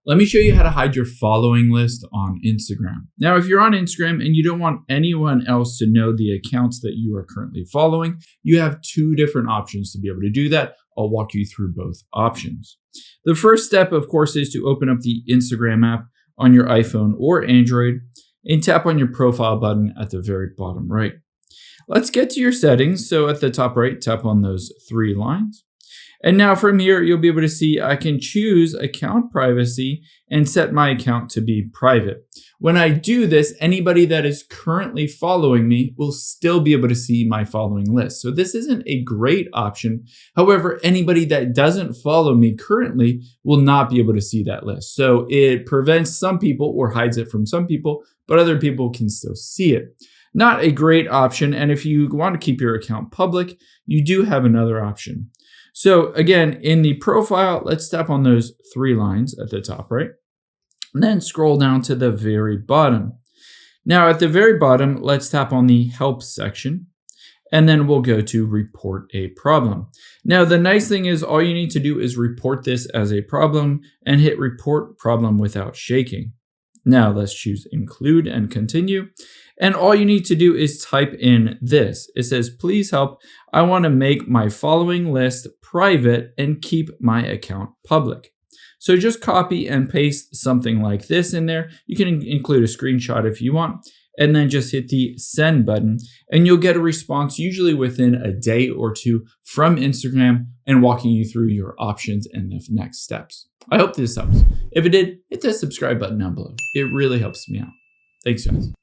Let me show you how to hide your following list on Instagram. Now, if you're on Instagram and you don't want anyone else to know the accounts that you are currently following, you have two different options to be able to do that. I'll walk you through both options. The first step, of course, is to open up the Instagram app on your iPhone or Android and tap on your profile button at the very bottom right. Let's get to your settings. So at the top right, tap on those three lines. And now from here, you'll be able to see I can choose account privacy and set my account to be private. When I do this, anybody that is currently following me will still be able to see my following list. So this isn't a great option. However, anybody that doesn't follow me currently will not be able to see that list. So it prevents some people or hides it from some people, but other people can still see it. Not a great option. And if you want to keep your account public, you do have another option. So again, in the profile, let's tap on those three lines at the top right, and then scroll down to the very bottom. Now at the very bottom, let's tap on the help section, and then we'll go to report a problem. Now the nice thing is all you need to do is report this as a problem and hit report problem without shaking. Now let's choose include and continue. And all you need to do is type in this. It says, please help. I want to make my following list private and keep my account public. So just copy and paste something like this in there. You can include a screenshot if you want, and then just hit the send button and you'll get a response usually within a day or two from Instagram and walking you through your options and the next steps. I hope this helps. If it did, hit the subscribe button down below. It really helps me out. Thanks, guys.